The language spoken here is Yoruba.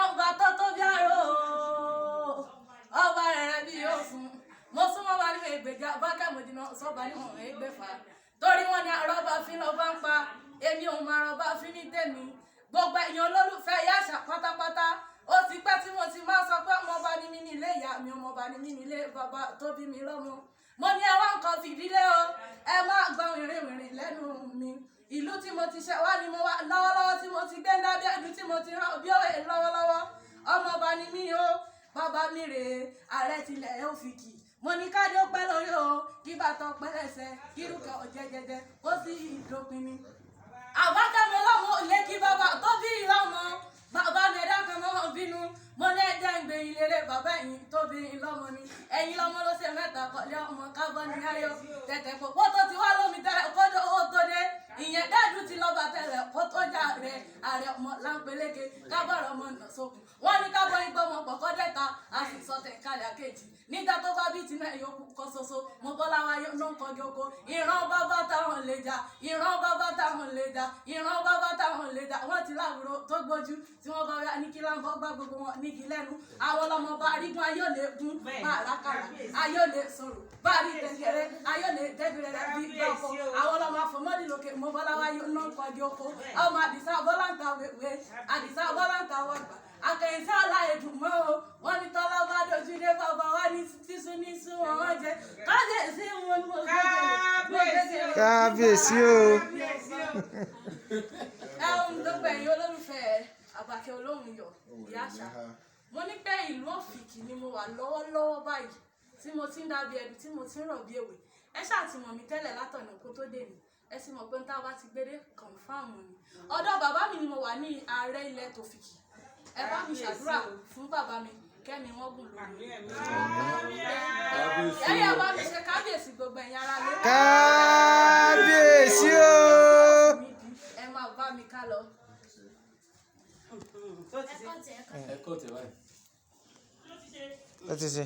ọba tó tóbi àrò ọba rẹ̀ bí yóò sùn mo súnmọ́ wa ní ìgbèjà bákẹ́ mo dínà sọ́ba ní ọ̀hún ẹgbẹ́fà torí wọn ni àrọ́bà fi lọ́ bá ń pa èmi ò máa rọ́bà fi ní tèmi gbogbo èèyàn olólùfẹ́ ìyá àṣà pátápátá ó ti pẹ́ tí mo ti máa sọ pé ọmọọba ni mí nílé ìyá mi ọmọọba ni mí nílé bàbá tó bí mi lọ́mọ mo ní ẹ wá nǹkan fìdílé o ẹ má gbọ́n wìrìwìrì lẹ́nu mi ìlú tí mo ti ṣe wá ni mo wá lọ́wọ́lọ́wọ́ tí mo ti gbé lábẹ́ ìlú tí mo ti rán bí òye lọ́wọ́lọ́wọ́ ọmọọba ni mí o bàbá mi rèé ààrẹ tilẹ̀ ó fi kì mo ní káde ó pẹ́ lórí o kí bàtọ̀ pẹ́ lẹ́sẹ̀ kí irúkẹ́ ọ̀jẹ̀jẹ̀jẹ̀ kó sì ìdópin mi. àbákẹ́mi lọ́mọ ò lé kí bàbá tó bí ìlọ́mọ bàbá mi ẹ̀dá kan mọ́ bínú mo ní ẹ̀jẹ̀ ń gbé ìlérè bàbá ẹ̀yìn tó bí ìlọ́mọ ni ẹ̀yìn lọ́mọ ló ṣe mẹ́ta kọ́lé ọmọ kábọ́ ní ayọ̀ tẹ̀tẹ̀ pòpó tó ti wá lómi tẹ́lẹ̀ kódó owó tó dé ìyẹn dáàdú ti lọ́ba tẹ́lẹ̀ kó tó jà rẹ̀ ààrẹ ọmọ láńpẹ́lẹ́kẹ́ kábọ̀rọ̀ ọmọ nà sókun wọ́n ní kábọ̀ igbó ọmọ pọ̀kọ́ dẹ́ta a sì sọ tẹ̀ kálẹ̀ àkejì nígbà tó bá bí tinú ẹ̀yọ́kù kọ́ soso mo bọ́lá wa ló ń kọjú oko ìran bàbá táwọn lè jà ìran bàbá táwọn lè jà ìran bàbá táwọn lè jà wọ́n ti láwùrọ̀ tó gbójú tí wọ́n bá wá ní kí láǹfọ̀ gbá gbogbo wọn nígi lẹ́nu àwọn ọlọ́mọ bá arígun ayé ò lè gún bá àlákàrà ayé ò lè sọ̀rọ̀ bá rí tẹ̀gẹ̀rẹ̀ ayé ò lè tẹ̀gẹ̀rẹ̀ bí gbọ́kọ̀ àwọn ọlọ́mọ àfọmọ́dìlókè mo bọ́lá wa ló ń kọjú oko ọmọ àdìsá bọ́lá ń ta wèwè àdìsá bọ́lá ń ta wọ̀gbà àkẹ́yìnsá aláìdùnmọ́ o wọ́n ní tọ́lá bá dojú dé bàbá wa ní sísun ní sún wọn jẹ kábíyèsí wọn ni mo gbé kábíyèsí o. gbogbo ẹ̀yin olólùfẹ́ Àbàkẹ́ Olóhùn Iyọ̀ ìyá àṣà mo ní pé ìlú Òfìkì ni mo wà lọ́wọ́lọ́wọ́ báyìí tí mo ti ń dàbí ẹbí tí mo ti ń rọ̀ bí èwe ẹ ṣáà ti mọ̀ mí tẹ́lẹ̀ látọ̀nà kó tó dé mi ẹ sì mọ̀ pé ń tá a bá ti gbére kọ̀ǹfàmù ni ọ̀dọ̀ bàbá mi ni mo wà ní ààrẹ ilẹ̀ tòfìkì ẹ bá mi ṣàdúrà fún bàbá mi kẹ́mi wọ́n gùn lórí ẹ̀yà bá mi ṣe kábíyèsí gbogbo ẹ̀yin ará lé kábíyèsí o. ẹ máa bá mi ká lọ. Ẹ̀kọ́ tẹ̀ báyìí. ó ti ṣe.